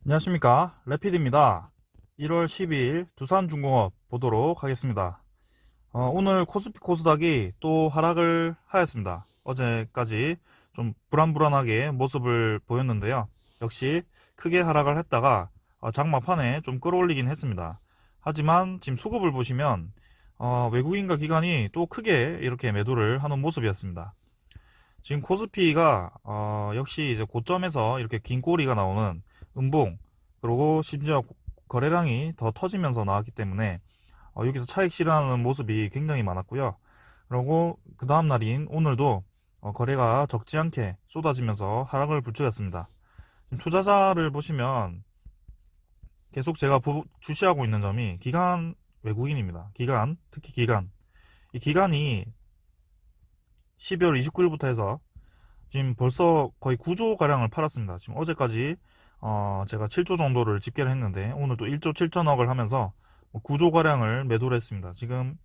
안녕하십니까, 레피드입니다. 1월 12일 두산중공업 보도록 하겠습니다. 오늘 코스피 코스닥이 또 하락을 하였습니다. 어제까지 좀 불안불안하게 모습을 보였는데요. 역시 크게 하락을 했다가 장막판에 좀 끌어올리긴 했습니다. 하지만 지금 수급을 보시면 외국인과 기관이 또 크게 이렇게 매도를 하는 모습이었습니다. 지금 코스피가 역시 이제 고점에서 이렇게 긴 꼬리가 나오는 음봉, 그리고 심지어 거래량이 더 터지면서 나왔기 때문에 여기서 차익 실현하는 모습이 굉장히 많았고요. 그리고 그 다음 날인 오늘도 거래가 적지 않게 쏟아지면서 하락을 불주였습니다. 투자자를 보시면 계속 제가 주시하고 있는 점이 기관 외국인입니다. 기관, 특히 기관. 이 기관이 12월 29일부터 해서 지금 벌써 거의 9조 가량을 팔았습니다. 지금 어제까지 제가 7조 정도를 집계를 했는데 오늘 또 1조 7천억을 하면서 9조 가량을 매도를 했습니다. 지금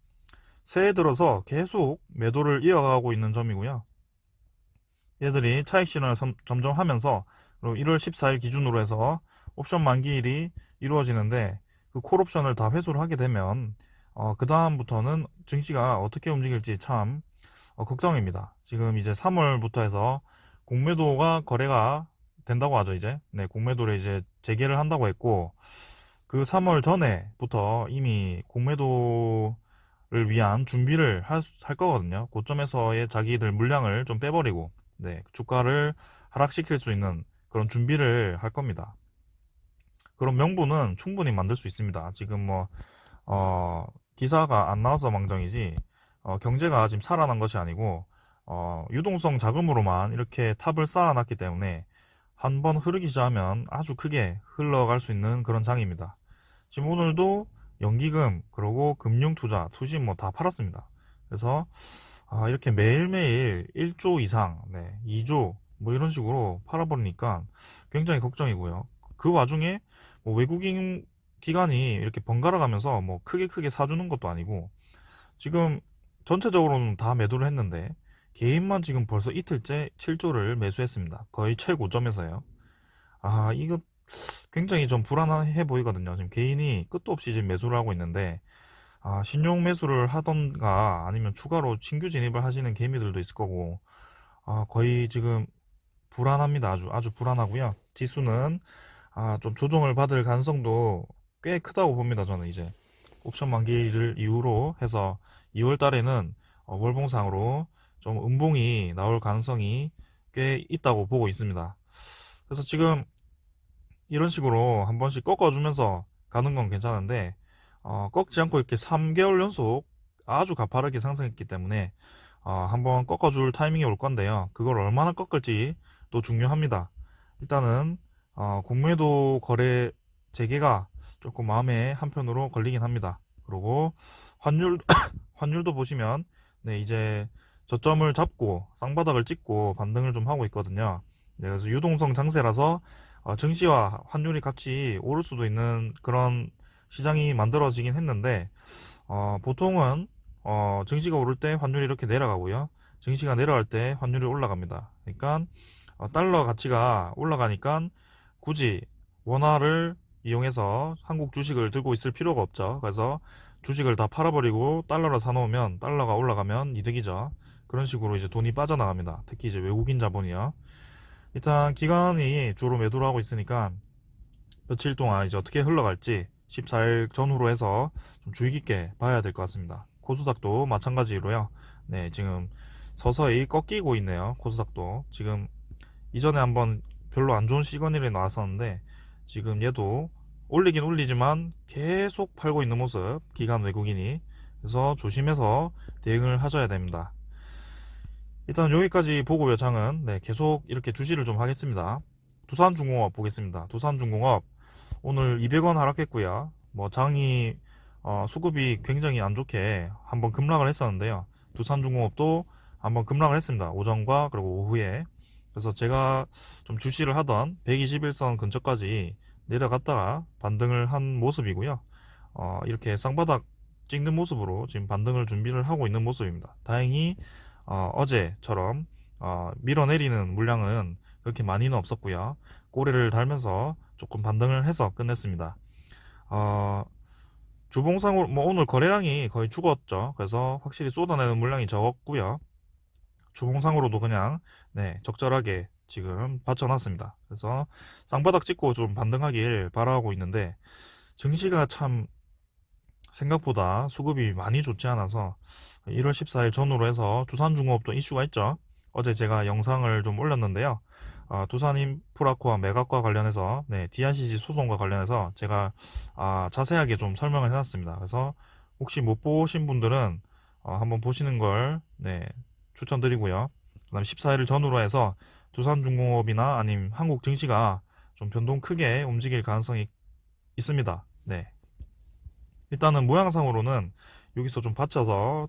새해 들어서 계속 매도를 이어가고 있는 점이고요. 얘들이 차익 실현을 점점 하면서 1월 14일 기준으로 해서 옵션 만기일이 이루어지는데 그 콜옵션을 다 회수를 하게 되면 그 다음부터는 증시가 어떻게 움직일지 참 걱정입니다. 지금 이제 3월부터 해서 공매도가 거래가 된다고 하죠, 이제. 네, 공매도를 이제 재개를 한다고 했고, 그 3월 전에부터 이미 공매도를 위한 준비를 할 거거든요. 고점에서의 자기들 물량을 좀 빼버리고, 네, 주가를 하락시킬 수 있는 그런 준비를 할 겁니다. 그런 명분은 충분히 만들 수 있습니다. 지금 기사가 안 나와서 망정이지, 경제가 지금 살아난 것이 아니고, 유동성 자금으로만 이렇게 탑을 쌓아놨기 때문에 한번 흐르기 시작하면 아주 크게 흘러갈 수 있는 그런 장입니다. 지금 오늘도 연기금, 그리고 금융투자, 투시 뭐 다 팔았습니다. 그래서 이렇게 매일매일 1조 이상, 네, 2조 뭐 이런 식으로 팔아버리니까 굉장히 걱정이고요. 그 와중에 뭐 외국인 기관이 이렇게 번갈아 가면서 뭐 크게 사주는 것도 아니고 지금 전체적으로는 다 매도를 했는데 개인만 지금 벌써 이틀째 7조를 매수했습니다. 거의 최고점에서요. 이거 굉장히 좀 불안해 보이거든요. 지금 개인이 끝도 없이 지금 매수를 하고 있는데 신용 매수를 하던가 아니면 추가로 신규 진입을 하시는 개미들도 있을 거고 거의 지금 불안합니다. 아주 불안하고요. 지수는 좀 조정을 받을 가능성도 꽤 크다고 봅니다. 저는 이제 옵션 만기를 이후로 해서 2월 달에는 월봉상으로 좀 음봉이 나올 가능성이 꽤 있다고 보고 있습니다. 그래서 지금 이런 식으로 한 번씩 꺾어주면서 가는 건 괜찮은데 꺾지 않고 이렇게 3개월 연속 아주 가파르게 상승했기 때문에 한번 꺾어줄 타이밍이 올 건데요. 그걸 얼마나 꺾을지 또 중요합니다. 일단은 공매도 거래 재개가 조금 마음에 한편으로 걸리긴 합니다. 그리고 환율 환율도 보시면 네, 이제 저점을 잡고 쌍바닥을 찍고 반등을 좀 하고 있거든요. 네, 그래서 유동성 장세라서 증시와 환율이 같이 오를 수도 있는 그런 시장이 만들어지긴 했는데 보통은 증시가 오를 때 환율이 이렇게 내려가고요. 증시가 내려갈 때 환율이 올라갑니다. 그러니까 달러 가치가 올라가니까 굳이 원화를 이용해서 한국 주식을 들고 있을 필요가 없죠. 그래서 주식을 다 팔아버리고 달러를 사놓으면 달러가 올라가면 이득이죠. 그런 식으로 이제 돈이 빠져나갑니다. 특히 이제 외국인 자본이요. 일단 기관이 주로 매도를 하고 있으니까 며칠 동안 이제 어떻게 흘러갈지 14일 전후로 해서 좀 주의 깊게 봐야 될 것 같습니다. 코스닥도 마찬가지로요. 네, 지금 서서히 꺾이고 있네요. 코스닥도 지금 이전에 한번 별로 안 좋은 시그널이 나왔었는데 지금 얘도 올리긴 올리지만 계속 팔고 있는 모습, 기관 외국인이. 그래서 조심해서 대응을 하셔야 됩니다. 일단 여기까지 보고 여장은 네, 계속 이렇게 주시를 좀 하겠습니다. 두산중공업 보겠습니다. 두산중공업 오늘 200원 하락했고요. 뭐 장이 수급이 굉장히 안 좋게 한번 급락을 했었는데요. 두산중공업도 한번 급락을 했습니다. 오전과 그리고 오후에. 그래서 제가 좀 주시를 하던 121선 근처까지 내려갔다가 반등을 한 모습이고요. 이렇게 쌍바닥 찍는 모습으로 지금 반등을 준비를 하고 있는 모습입니다. 다행히 어제처럼 밀어내리는 물량은 그렇게 많이는 없었고요. 꼬리를 달면서 좀 조금 반등을 해서 끝냈습니다. 주봉상으로 뭐 오늘 거래량이 거의 죽었죠. 그래서 확실히 쏟아내는 물량이 적었고요. 주봉상으로도 그냥 적절하게 지금 받쳐놨습니다. 그래서 쌍바닥 찍고 좀 반등하길 바라고 있는데, 증시가 참 생각보다 수급이 많이 좋지 않아서 1월 14일 전후로 해서 두산중공업도 이슈가 있죠. 어제 제가 영상을 좀 올렸는데요. 두산인프라코아 매각과 관련해서 DRCC 소송과 관련해서 제가 자세하게 좀 설명을 해놨습니다. 그래서 혹시 못 보신 분들은 한번 보시는 걸 추천드리고요. 그 다음 14일 전후로 해서 두산중공업이나 아니면 한국 증시가 좀 변동 크게 움직일 가능성이 있습니다. 일단은 모양상으로는 여기서 좀 받쳐서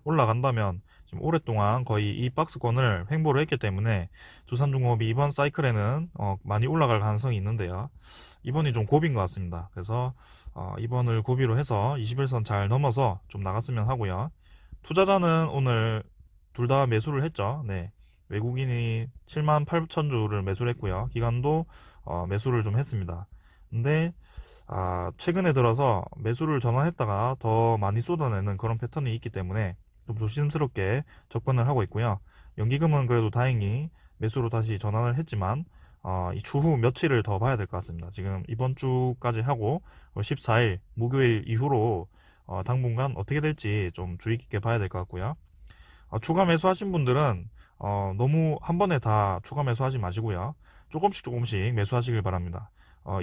올라간다면 지금 오랫동안 거의 이 박스권을 횡보를 했기 때문에 두산중공업이 이번 사이클에는 많이 올라갈 가능성이 있는데요. 이번이 좀 고비인 것 같습니다. 그래서 이번을 고비로 해서 21선 잘 넘어서 좀 나갔으면 하고요. 투자자는 오늘 둘 다 매수를 했죠. 외국인이 7만 8천 주를 매수를 했고요. 기관도 매수를 좀 했습니다. 근데 최근에 들어서 매수를 전환했다가 더 많이 쏟아내는 그런 패턴이 있기 때문에 좀 조심스럽게 접근을 하고 있고요. 연기금은 그래도 다행히 매수로 다시 전환을 했지만 이 추후 며칠을 더 봐야 될 것 같습니다. 지금 이번 주까지 하고 14일 목요일 이후로 당분간 어떻게 될지 좀 주의 깊게 봐야 될 것 같고요. 추가 매수하신 분들은 너무 한 번에 다 추가 매수하지 마시고요. 조금씩 매수하시길 바랍니다.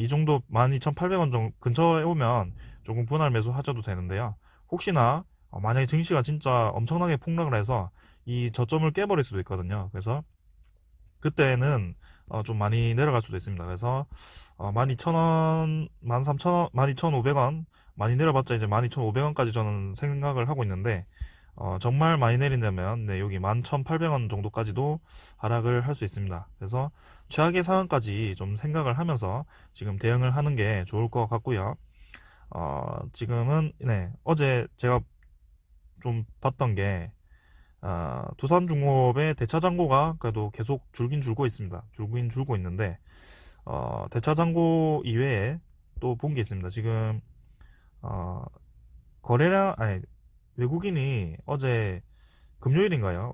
이 정도 12,800원 정도 근처에 오면 조금 분할 매수 하셔도 되는데요. 혹시나 만약에 증시가 진짜 엄청나게 폭락을 해서 이 저점을 깨버릴 수도 있거든요. 그래서 그때는 좀 많이 내려갈 수도 있습니다. 그래서 12,000원, 13,000원, 12,500원 많이 내려봤자 이제 12,500원까지 저는 생각을 하고 있는데 정말 많이 내린다면 여기 11,800원 정도까지도 하락을 할 수 있습니다. 그래서 최악의 상황까지 좀 생각을 하면서 지금 대응을 하는 게 좋을 것 같고요. 지금은 어제 제가 좀 봤던 게 두산중공업의 대차장고가 그래도 계속 줄긴 줄고 있습니다. 줄긴 줄고 있는데 대차장고 이외에 또 본 게 있습니다. 지금 거래량 외국인이 어제 금요일인가요?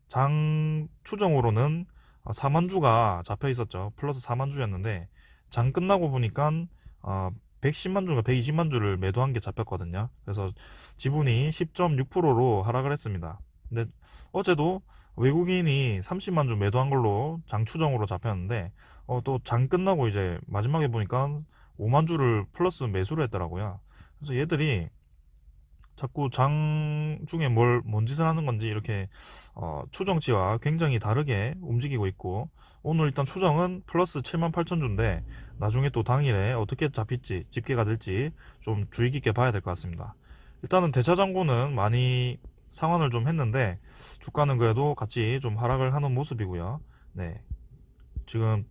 장 추정으로는 4만 주가 잡혀 있었죠. 플러스 4만 주였는데 장 끝나고 보니까 110만 주가 120만 주를 매도한 게 잡혔거든요. 그래서 지분이 10.6%로 하락을 했습니다. 근데 어제도 외국인이 30만 주 매도한 걸로 장 추정으로 잡혔는데 또 장 끝나고 이제 마지막에 보니까 5만 주를 플러스 매수를 했더라고요. 그래서 얘들이 자꾸 장 중에 뭔 짓을 하는 건지 이렇게 추정치와 굉장히 다르게 움직이고 있고, 오늘 일단 추정은 플러스 78,000주인데 나중에 또 당일에 어떻게 잡힐지 집계가 될지 좀 주의 깊게 봐야 될 것 같습니다. 일단은 대차장고는 많이 상환을 좀 했는데 주가는 그래도 같이 좀 하락을 하는 모습이고요. 지금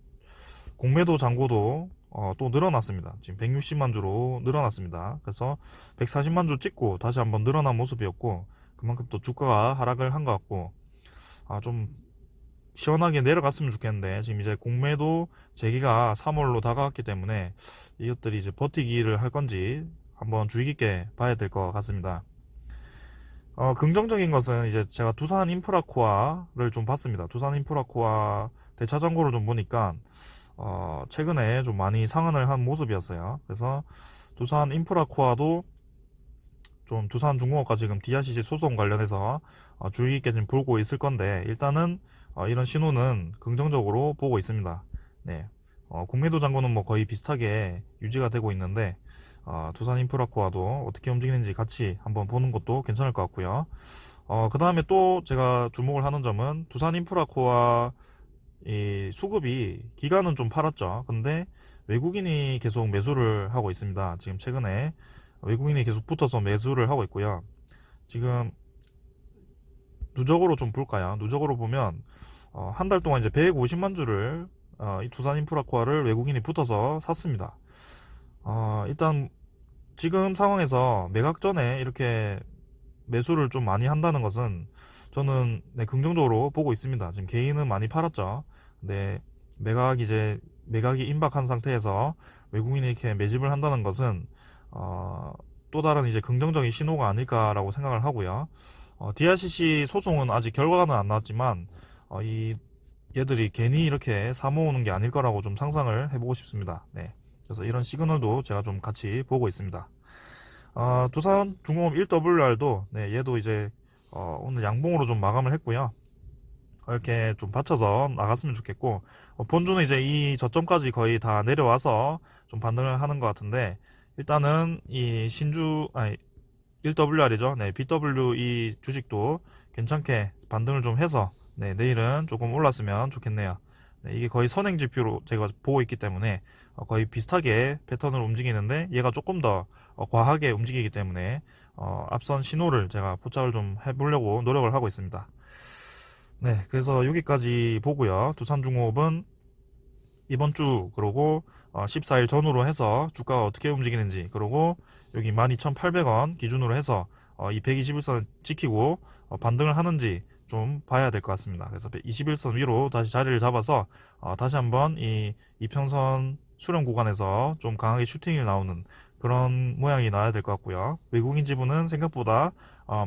공매도 잔고도 또 늘어났습니다. 지금 160만 주로 늘어났습니다. 그래서 140만 주 찍고 다시 한번 늘어난 모습이었고, 그만큼 또 주가가 하락을 한 것 같고, 좀 시원하게 내려갔으면 좋겠는데 지금 이제 공매도 재기가 3월로 다가왔기 때문에 이것들이 이제 버티기를 할 건지 한번 주의 깊게 봐야 될 것 같습니다. 긍정적인 것은 이제 제가 두산인프라코아를 좀 봤습니다. 두산인프라코아 대차장고를 좀 보니까 최근에 좀 많이 상한을 한 모습이었어요. 그래서 두산인프라코아도 좀 두산중공업과 지금 DRCC 소송 관련해서 주의 깊게 좀 보고 있을 건데, 일단은 이런 신호는 긍정적으로 보고 있습니다. 공매도 잔고는 뭐 거의 비슷하게 유지가 되고 있는데 두산인프라코아도 어떻게 움직이는지 같이 한번 보는 것도 괜찮을 것 같고요. 그 다음에 또 제가 주목을 하는 점은 두산인프라코아 이 수급이 기간은 좀 팔았죠. 근데 외국인이 계속 매수를 하고 있습니다. 지금 최근에 외국인이 계속 붙어서 매수를 하고 있고요. 지금 누적으로 좀 볼까요? 누적으로 보면 한 달 동안 이제 150만 주를 이 두산인프라코아를 외국인이 붙어서 샀습니다. 일단 지금 상황에서 매각 전에 이렇게 매수를 좀 많이 한다는 것은 저는 긍정적으로 보고 있습니다. 지금 개인은 많이 팔았죠. 근데 매각이 임박한 상태에서 외국인이 이렇게 매집을 한다는 것은 또 다른 이제 긍정적인 신호가 아닐까라고 생각을 하고요. DRCC 소송은 아직 결과는 안 나왔지만 이 얘들이 괜히 이렇게 사모으는 게 아닐 거라고 좀 상상을 해보고 싶습니다. 네. 그래서 이런 시그널도 제가 좀 같이 보고 있습니다. 두산중공업 1WR도 네, 얘도 이제 오늘 양봉으로 좀 마감을 했고요. 이렇게 좀 받쳐서 나갔으면 좋겠고, 본주는 이제 이 저점까지 거의 다 내려와서 좀 반등을 하는 것 같은데, 일단은 이 아니 1WR이죠. 네, BW 이 주식도 괜찮게 반등을 좀 해서 네, 내일은 조금 올랐으면 좋겠네요. 네, 이게 거의 선행 지표로 제가 보고 있기 때문에 거의 비슷하게 패턴을 움직이는데 얘가 조금 더 과하게 움직이기 때문에 앞선 신호를 제가 포착을 좀 해보려고 노력을 하고 있습니다. 네, 그래서 여기까지 보고요. 두산중공업은 이번 주 그리고 14일 전후로 해서 주가가 어떻게 움직이는지, 그리고 여기 12,800원 기준으로 해서 이 121선 지키고 반등을 하는지 좀 봐야 될 것 같습니다. 그래서 21선 위로 다시 자리를 잡아서 다시 한번 이 이평선 수렴 구간에서 좀 강하게 슈팅이 나오는 그런 모양이 나야 될 것 같고요. 외국인 지분은 생각보다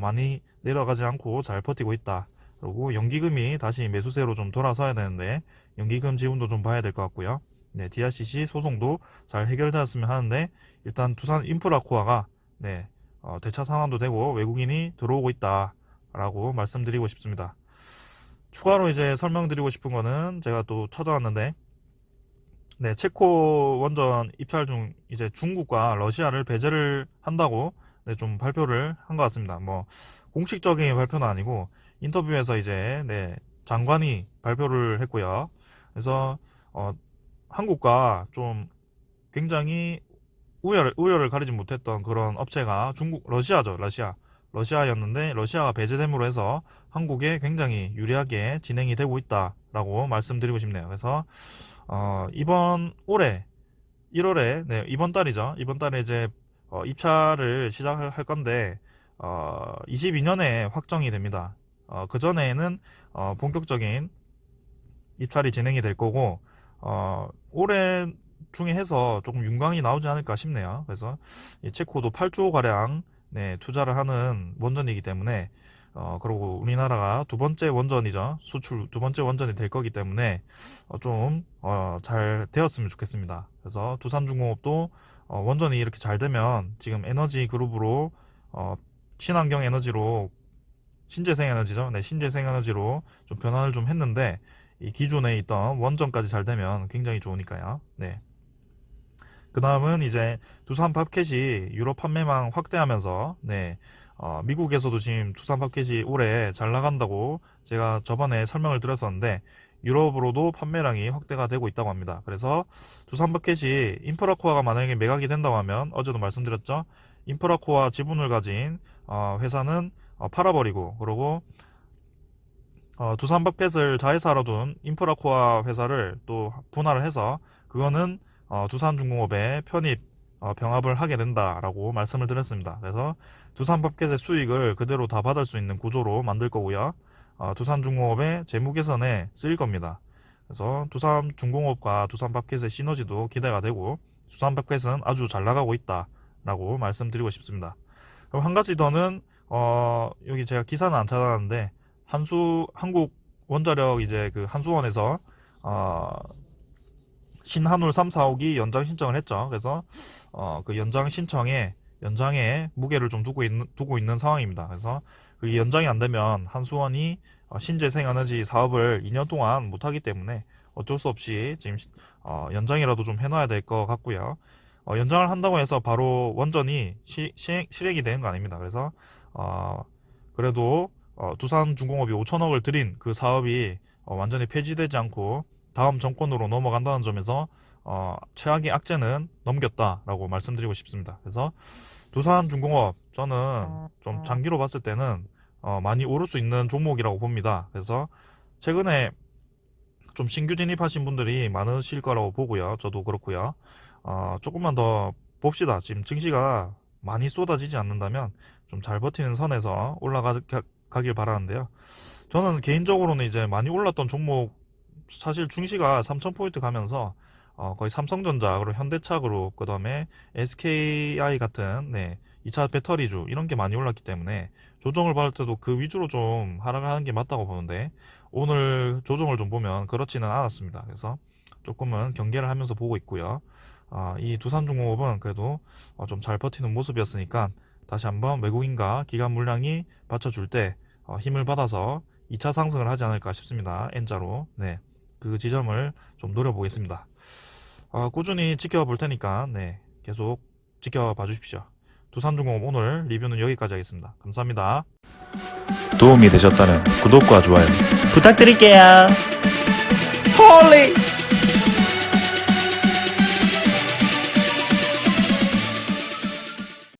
많이 내려가지 않고 잘 버티고 있다. 그리고 연기금이 다시 매수세로 좀 돌아서야 되는데 연기금 지분도 좀 봐야 될 것 같고요. 네, DRCC 소송도 잘 해결되었으면 하는데 일단 두산 인프라코어가 네, 대차 상황도 되고 외국인이 들어오고 있다라고 말씀드리고 싶습니다. 추가로 이제 설명드리고 싶은 거는 제가 또 찾아왔는데 네, 체코 원전 입찰 중 이제 중국과 러시아를 배제를 한다고 네, 좀 발표를 한 것 같습니다. 뭐 공식적인 발표는 아니고 인터뷰에서 이제 네, 장관이 발표를 했고요. 그래서 한국과 좀 굉장히 우열을 가리지 못했던 그런 업체가 러시아죠, 러시아였는데 러시아가 배제됨으로 해서 한국에 굉장히 유리하게 진행이 되고 있다라고 말씀드리고 싶네요. 그래서 이번 올해 1월에 네, 이번 달이죠. 이번 달에 이제 입찰을 시작할 건데 22년에 확정이 됩니다. 그 전에는 본격적인 입찰이 진행이 될 거고 올해 중에 해서 조금 윤곽이 나오지 않을까 싶네요. 그래서 이 체코도 8조 가량 네, 투자를 하는 원전이기 때문에 그리고 우리나라가 두 번째 원전이죠. 수출 두 번째 원전이 될 거기 때문에 좀 잘 되었으면 좋겠습니다. 그래서 두산중공업도 원전이 이렇게 잘 되면 지금 에너지 그룹으로 친환경 에너지로 신재생 에너지죠. 네, 신재생 에너지로 좀 변화를 좀 했는데 이 기존에 있던 원전까지 잘 되면 굉장히 좋으니까요. 네. 그 다음은 이제 두산 팝켓이 유럽 판매망 확대하면서 네, 미국에서도 지금 두산 팝켓이 올해 잘 나간다고 제가 저번에 설명을 드렸었는데 유럽으로도 판매량이 확대가 되고 있다고 합니다. 그래서 두산 팝켓이 인프라코어가 만약에 매각이 된다고 하면 어제도 말씀드렸죠. 인프라코어 지분을 가진 회사는 팔아버리고 그리고 두산 팝켓을 자회사로 둔 인프라코어 회사를 또 분할을 해서 그거는 두산중공업에 편입 병합을 하게 된다라고 말씀을 드렸습니다. 그래서 두산 팝켓의 수익을 그대로 다 받을 수 있는 구조로 만들 거고요. 두산중공업의 재무 개선에 쓰일 겁니다. 그래서 두산중공업과 두산 팝켓의 시너지도 기대가 되고 두산 팝켓은 아주 잘 나가고 있다라고 말씀드리고 싶습니다. 그럼 한 가지 더는 여기 제가 기사는 안 찾아놨는데 한국 원자력 이제 그 한수원에서 신한울 3, 4호기 연장 신청을 했죠. 그래서 그 연장에 무게를 좀 두고 있는 상황입니다. 그래서 그 연장이 안 되면 한수원이 신재생에너지 사업을 2년 동안 못 하기 때문에 어쩔 수 없이 지금 연장이라도 좀 해놔야 될 것 같고요. 연장을 한다고 해서 바로 원전이 실행이 되는 거 아닙니다. 그래서 그래도 두산중공업이 5천억을 들인 그 사업이 완전히 폐지되지 않고 다음 정권으로 넘어간다는 점에서 최악의 악재는 넘겼다라고 말씀드리고 싶습니다. 그래서 두산중공업 저는 좀 장기로 봤을 때는 많이 오를 수 있는 종목이라고 봅니다. 그래서 최근에 좀 신규 진입하신 분들이 많으실 거라고 보고요. 저도 그렇고요. 조금만 더 봅시다. 지금 증시가 많이 쏟아지지 않는다면 좀 잘 버티는 선에서 올라가길 바라는데요. 저는 개인적으로는 이제 많이 올랐던 종목 사실 중시가 3,000포인트 가면서 거의 삼성전자, 그리고 현대차그룹, 그 다음에 SKI 같은 2차 배터리주 이런 게 많이 올랐기 때문에 조정을 받을 때도 그 위주로 좀 하락을 하는 게 맞다고 보는데, 오늘 조정을 좀 보면 그렇지는 않았습니다. 그래서 조금은 경계를 하면서 보고 있고요. 이 두산중공업은 그래도 좀 잘 버티는 모습이었으니까 다시 한번 외국인과 기관 물량이 받쳐줄 때 힘을 받아서 2차 상승을 하지 않을까 싶습니다. N자로. 네. 그 지점을 좀 노려보겠습니다. 꾸준히 지켜볼 테니까 계속 지켜봐 주십시오. 두산중공업 오늘 리뷰는 여기까지 하겠습니다. 감사합니다. 도움이 되셨다면 구독과 좋아요 부탁드릴게요. 홀리